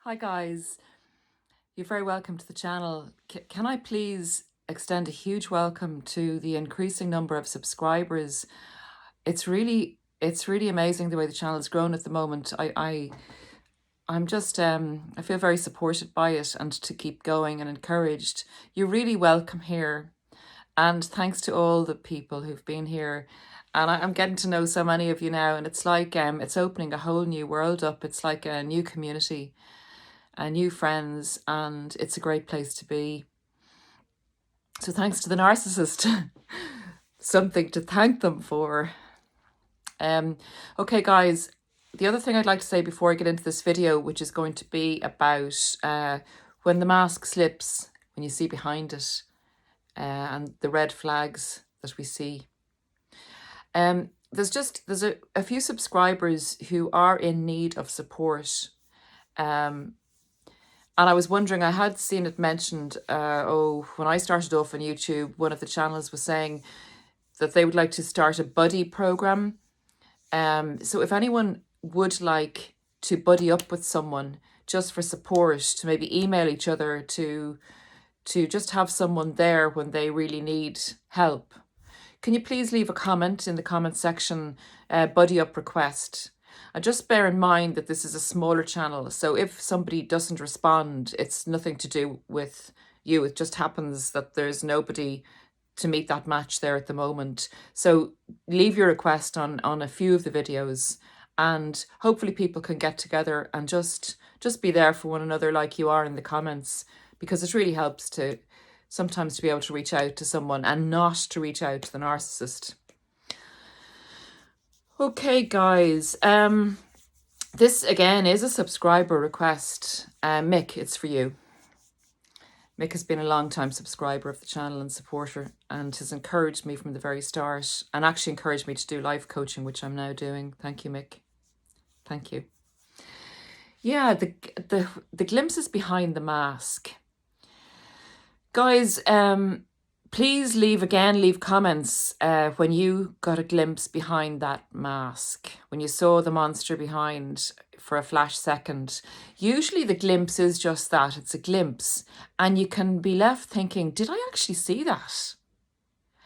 Hi guys, you're very welcome to the channel. Can I please extend a huge welcome to the increasing number of subscribers? It's really amazing the way the channel has grown at the moment. I'm just I feel very supported by it and to keep going and encouraged. You're really welcome here, and thanks to all the people who've been here. And I'm getting to know so many of you now, and it's like it's opening a whole new world up. It's like a new community, new friends, and it's a great place to be. So thanks to the narcissist. Something to thank them for. Okay, guys, the other thing I'd like to say before I get into this video, which is going to be about when the mask slips, when you see behind it, and the red flags that we see. There's a few subscribers who are in need of support. And I was wondering, I had seen it mentioned, when I started off on YouTube, one of the channels was saying that they would like to start a buddy program. So if anyone would like to buddy up with someone just for support, to maybe email each other, to just have someone there when they really need help, can you please leave a comment in the comment section, buddy up request? And just bear in mind that this is a smaller channel, so if somebody doesn't respond, it's nothing to do with you. It just happens that there's nobody to meet that match there at the moment. So leave your request on a few of the videos, and hopefully people can get together and just be there for one another like you are in the comments, because it really helps to sometimes to be able to reach out to someone and not to reach out to the narcissist. Okay, guys, this again is a subscriber request. Mick, it's for you. Mick has been a long-time subscriber of the channel and supporter, and has encouraged me from the very start, and actually encouraged me to do life coaching, which I'm now doing. Thank you, Mick. Thank you. Yeah, the glimpses behind the mask. Guys, please leave comments when you got a glimpse behind that mask, when you saw the monster behind for a flash second. Usually the glimpse is just that, it's a glimpse, and you can be left thinking, did I actually see that?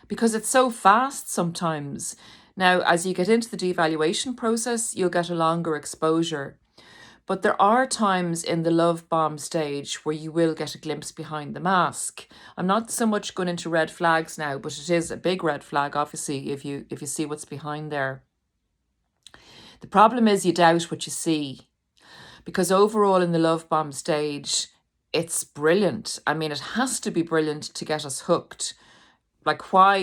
Because it's so fast sometimes. Now, as you get into the devaluation process, you'll get a longer exposure. But there are times in the love bomb stage where you will get a glimpse behind the mask. I'm not so much going into red flags now, but it is a big red flag, obviously, if you see what's behind there. The problem is you doubt what you see, because overall in the love bomb stage, it's brilliant. I mean, it has to be brilliant to get us hooked. Like, why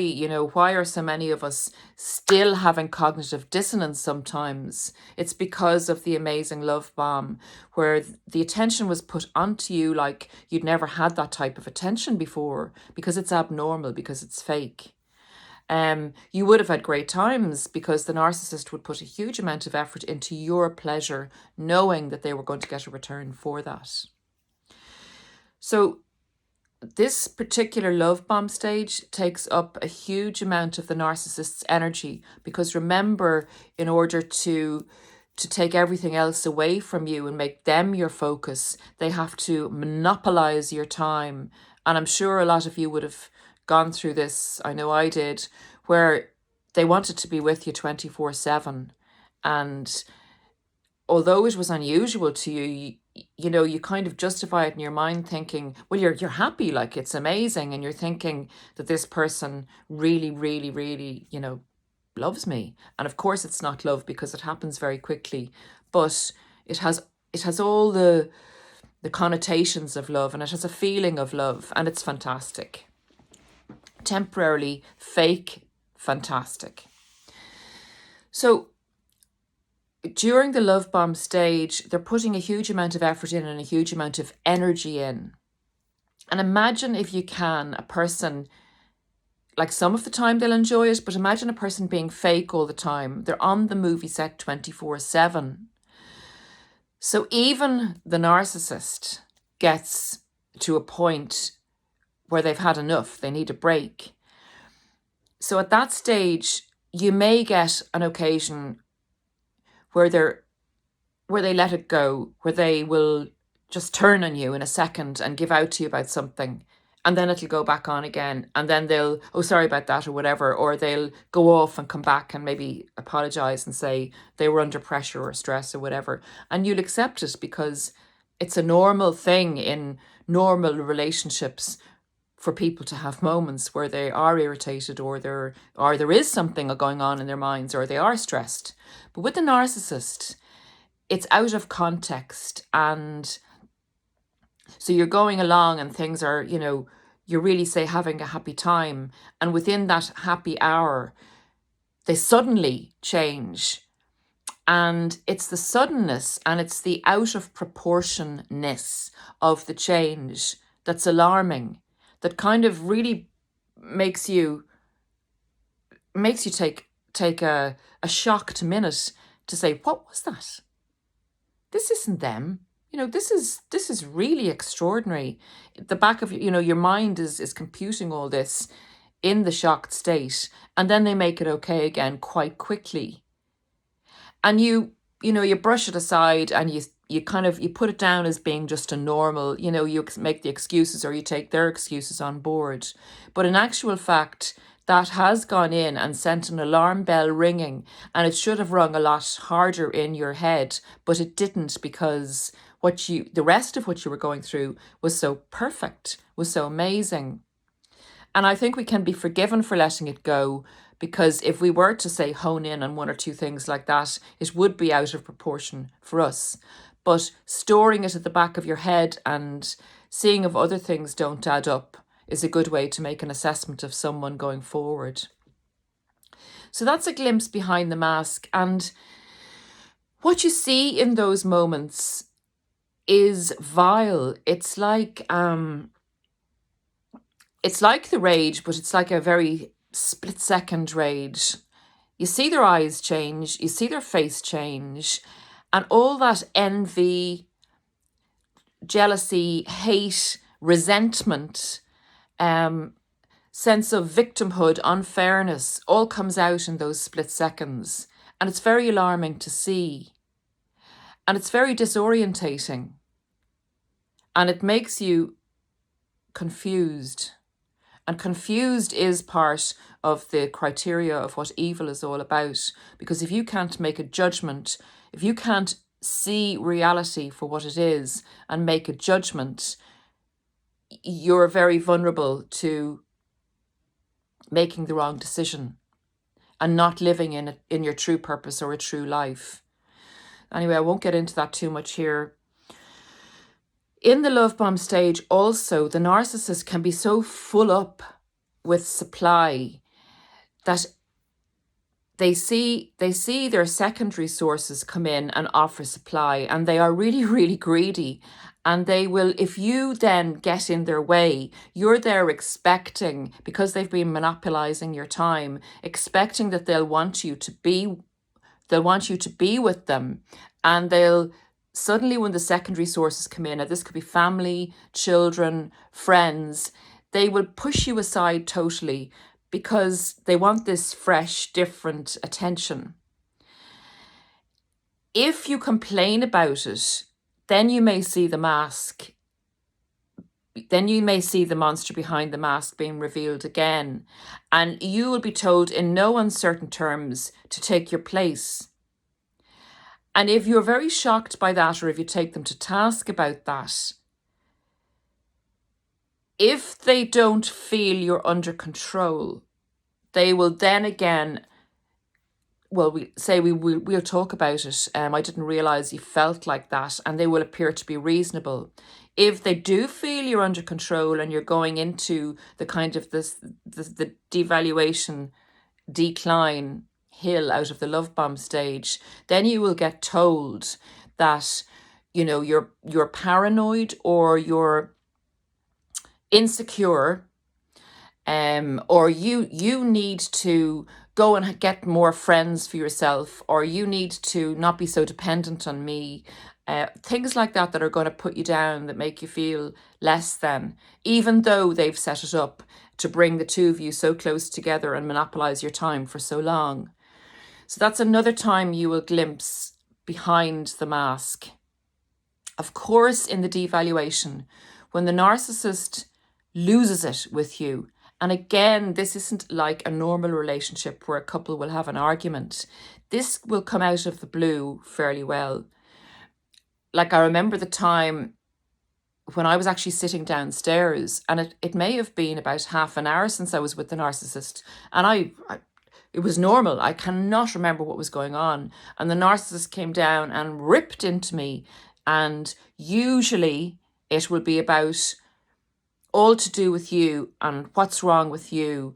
are so many of us still having cognitive dissonance sometimes? It's because of the amazing love bomb, where the attention was put onto you like you'd never had that type of attention before, because it's abnormal, because it's fake. You would have had great times because the narcissist would put a huge amount of effort into your pleasure, knowing that they were going to get a return for that. So this particular love bomb stage takes up a huge amount of the narcissist's energy, because remember, in order to take everything else away from you and make them your focus, they have to monopolize your time. And I'm sure a lot of you would have gone through this, I know I did, where they wanted to be with you 24/7. And although it was unusual to you, you kind of justify it in your mind thinking, well, you're happy, like it's amazing. And you're thinking that this person really, really, really, loves me. And of course it's not love, because it happens very quickly, but it has all the connotations of love, and it has a feeling of love, and it's fantastic. Temporarily fake, fantastic. So during the love bomb stage, they're putting a huge amount of effort in and a huge amount of energy in. And imagine, if you can, a person, like some of the time they'll enjoy it, but imagine a person being fake all the time. They're on the movie set 24/7. So even the narcissist gets to a point where they've had enough, they need a break. So at that stage, you may get an occasion where they let it go, where they will just turn on you in a second and give out to you about something. And then it'll go back on again. And then they'll, oh, sorry about that or whatever. Or they'll go off and come back and maybe apologize and say they were under pressure or stress or whatever. And you'll accept it because it's a normal thing in normal relationships for people to have moments where they are irritated or there is something going on in their minds or they are stressed. But with the narcissist, it's out of context, and so you're going along and things are, you're really, say, having a happy time, and within that happy hour they suddenly change. And it's the suddenness and it's the out of proportionness of the change that's alarming, that kind of really makes you take a shocked minute to say, what was that? This isn't them. This is really extraordinary. The back of your mind is computing all this in the shocked state, and then they make it okay again quite quickly. And you brush it aside and you put it down as being just a normal, you make the excuses or you take their excuses on board. But in actual fact, that has gone in and sent an alarm bell ringing, and it should have rung a lot harder in your head, but it didn't, because the rest of what you were going through was so perfect, was so amazing. And I think we can be forgiven for letting it go, because if we were to, say, hone in on one or two things like that, it would be out of proportion for us. But storing it at the back of your head and seeing if other things don't add up is a good way to make an assessment of someone going forward. So that's a glimpse behind the mask. And what you see in those moments is vile. It's like the rage, but it's like a very split-second rage. You see their eyes change, you see their face change, and all that envy, jealousy, hate, resentment, sense of victimhood, unfairness, all comes out in those split seconds. And it's very alarming to see. And it's very disorientating. And it makes you confused. And confused is part of the criteria of what evil is all about. Because if you can't make a judgment, if you can't see reality for what it is and make a judgment, you're very vulnerable to making the wrong decision and not living in your true purpose or a true life. Anyway, I won't get into that too much here. In the love bomb stage also, the narcissist can be so full up with supply that they see their secondary sources come in and offer supply, and they are really, really greedy. And they will, if you then get in their way, you're there expecting, because they've been monopolizing your time, expecting that they'll want you to be with them. And they'll suddenly, when the secondary sources come in, and this could be family, children, friends, they will push you aside totally because they want this fresh, different attention. If you complain about it, then you may see the mask. Then you may see the monster behind the mask being revealed again. And you will be told in no uncertain terms to take your place. And if you're very shocked by that, or if you take them to task about that, if they don't feel you're under control, they will then again, we'll talk about it. I didn't realize you felt like that, and they will appear to be reasonable. If they do feel you're under control and you're going into the kind of the devaluation, decline hill out of the love bomb stage, then you will get told that you're paranoid or you're insecure, or you need to go and get more friends for yourself, or you need to not be so dependent on me. Things like that are going to put you down, that make you feel less than, even though they've set it up to bring the two of you so close together and monopolize your time for so long. So that's another time you will glimpse behind the mask. Of course, in the devaluation, when the narcissist loses it with you, and again, this isn't like a normal relationship where a couple will have an argument. This will come out of the blue fairly well. Like, I remember the time when I was actually sitting downstairs, and it may have been about half an hour since I was with the narcissist, and it was normal. I cannot remember what was going on. And the narcissist came down and ripped into me. And usually it will be about all to do with you and what's wrong with you.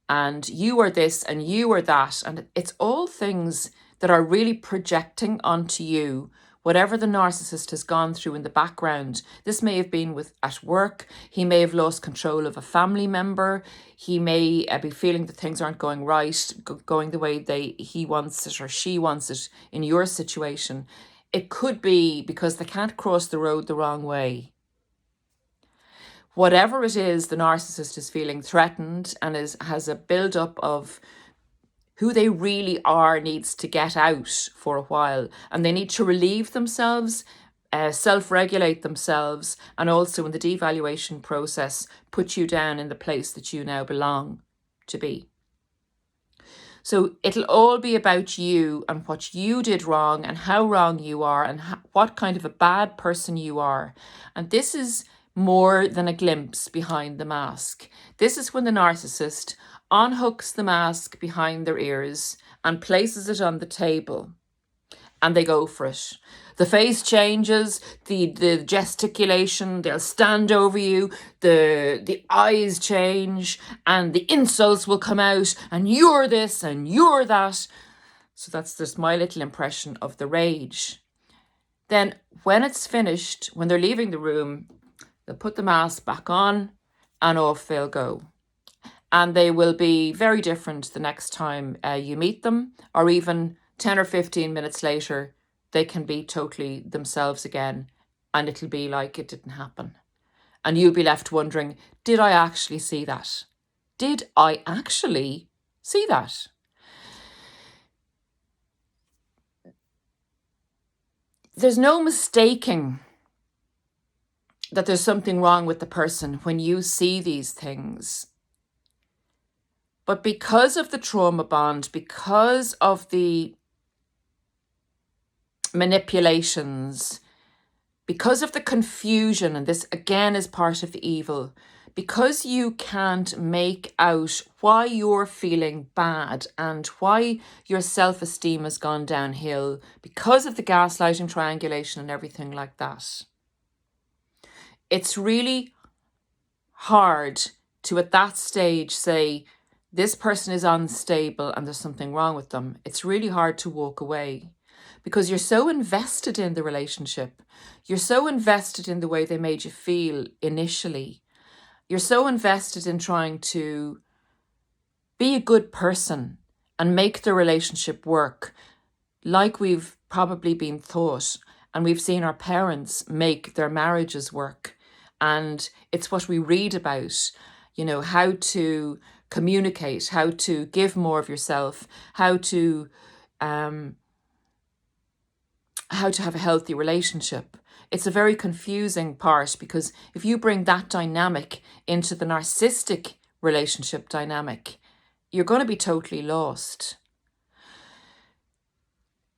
And you are this and you are that. And it's all things that are really projecting onto you whatever the narcissist has gone through in the background. This may have been at work. He may have lost control of a family member. He may be feeling that things aren't going right, going the way he wants it or she wants it in your situation. It could be because they can't cross the road the wrong way. Whatever it is, the narcissist is feeling threatened and has a build-up of who they really are needs to get out for a while, and they need to relieve themselves, self-regulate themselves, and also in the devaluation process, put you down in the place that you now belong to be. So it'll all be about you and what you did wrong and how wrong you are and what kind of a bad person you are. And this is more than a glimpse behind the mask. This is when the narcissist unhooks the mask behind their ears and places it on the table, and they go for it. The face changes, the gesticulation, they'll stand over you, the eyes change, and the insults will come out, and you're this and you're that. So that's just my little impression of the rage. Then when it's finished, when they're leaving the room, they'll put the mask back on and off they'll go. And they will be very different the next time you meet them, or even 10 or 15 minutes later, they can be totally themselves again, and it'll be like it didn't happen. And you'll be left wondering, did I actually see that? Did I actually see that? There's no mistaking that there's something wrong with the person when you see these things. But because of the trauma bond, because of the manipulations, because of the confusion, and this again is part of the evil, because you can't make out why you're feeling bad and why your self-esteem has gone downhill, because of the gaslighting, triangulation and everything like that, it's really hard to at that stage say, this person is unstable and there's something wrong with them. It's really hard to walk away because you're so invested in the relationship. You're so invested in the way they made you feel initially. You're so invested in trying to be a good person and make the relationship work like we've probably been taught, and we've seen our parents make their marriages work. And it's what we read about, how to communicate, how to give more of yourself, how to have a healthy relationship. It's a very confusing part, because if you bring that dynamic into the narcissistic relationship dynamic, you're going to be totally lost.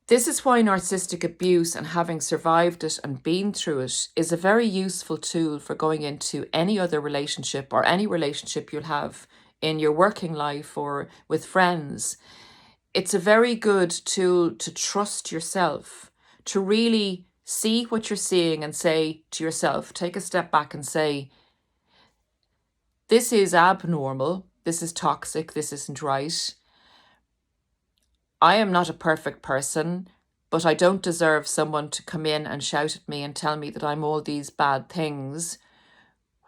This is why narcissistic abuse, and having survived it and been through it, is a very useful tool for going into any other relationship or any relationship you'll have in your working life or with friends. It's a very good tool to trust yourself, to really see what you're seeing and say to yourself, take a step back and say, this is abnormal, this is toxic, this isn't right. I am not a perfect person, but I don't deserve someone to come in and shout at me and tell me that I'm all these bad things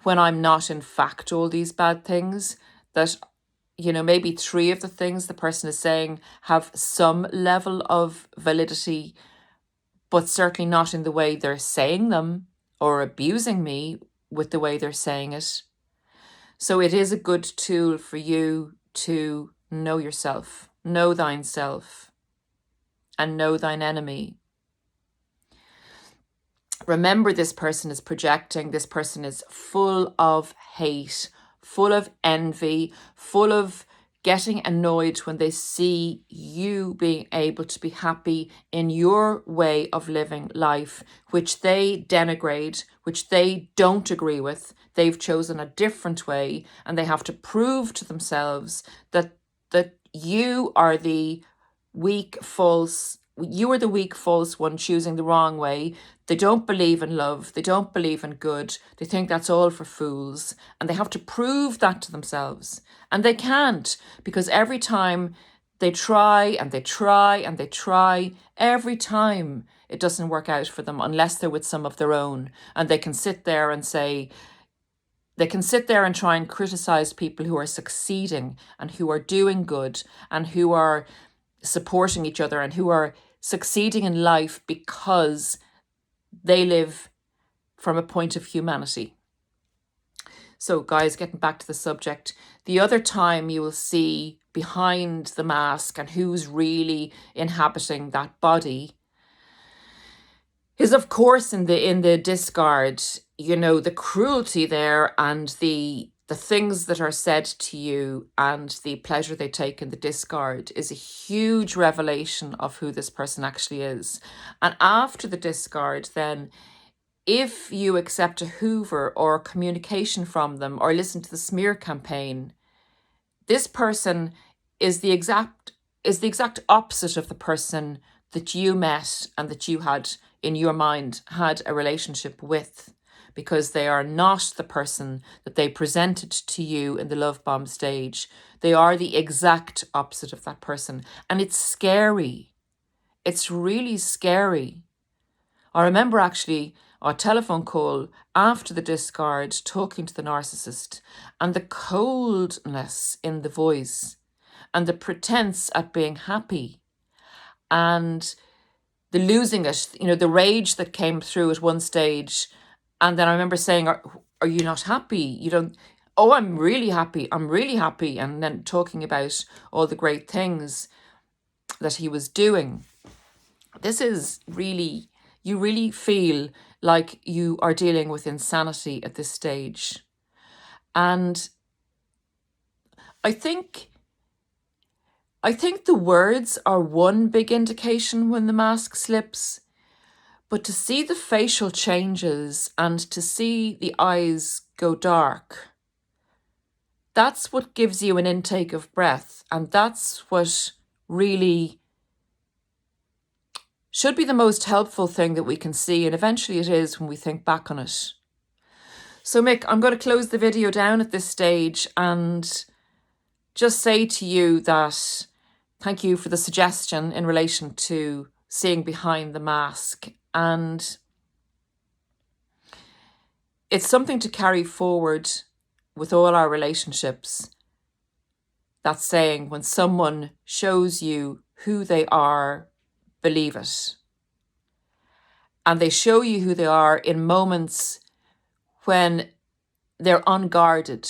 when I'm not in fact all these bad things. That, maybe 3 of the things the person is saying have some level of validity, but certainly not in the way they're saying them or abusing me with the way they're saying it. So it is a good tool for you to know yourself, know thine self, and know thine enemy. Remember, this person is projecting. This person is full of hate, full of envy, full of getting annoyed when they see you being able to be happy in your way of living life, which they denigrate, which they don't agree with. They've chosen a different way, and they have to prove to themselves that you are the weak, false one choosing the wrong way. They don't believe in love. They don't believe in good. They think that's all for fools. And they have to prove that to themselves. And they can't, because every time they try and they try and they try, every time it doesn't work out for them unless they're with some of their own. And they can sit there and say, they can sit there and try and criticize people who are succeeding and who are doing good and who are supporting each other and who are succeeding in life because they live from a point of humanity. So guys, getting back to the subject, the other time you will see behind the mask and who's really inhabiting that body is, of course, in the discard. You know, the cruelty there and the things that are said to you and the pleasure they take in the discard is a huge revelation of who this person actually is. And after the discard, then, if you accept a Hoover or communication from them or listen to the smear campaign, this person is the exact opposite of the person that you met and that you had in your mind had a relationship with, because they are not the person that they presented to you in the love bomb stage. They are the exact opposite of that person. And it's scary. It's really scary. I remember actually a telephone call after the discard talking to the narcissist, and the coldness in the voice and the pretense at being happy and the losing it, you know, the rage that came through at one stage. And then I remember saying, are you not happy? You don't, oh, I'm really happy. I'm really happy. And then talking about all the great things that he was doing. This is really, you really feel like you are dealing with insanity at this stage. And I think the words are one big indication when the mask slips, but to see the facial changes and to see the eyes go dark, that's what gives you an intake of breath. And that's what really should be the most helpful thing that we can see. And eventually it is when we think back on it. So Mick, I'm going to close the video down at this stage and just say to you that thank you for the suggestion in relation to seeing behind the mask. And it's something to carry forward with all our relationships. That saying, when someone shows you who they are, believe it. And they show you who they are in moments when they're unguarded.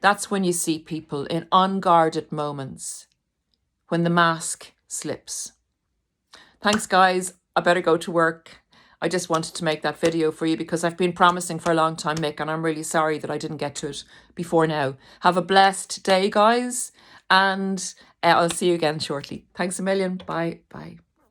That's when you see people in unguarded moments, when the mask slips. Thanks, guys. I better go to work. I just wanted to make that video for you because I've been promising for a long time, Mick, and I'm really sorry that I didn't get to it before now. Have a blessed day, guys, and I'll see you again shortly. Thanks a million. Bye. Bye.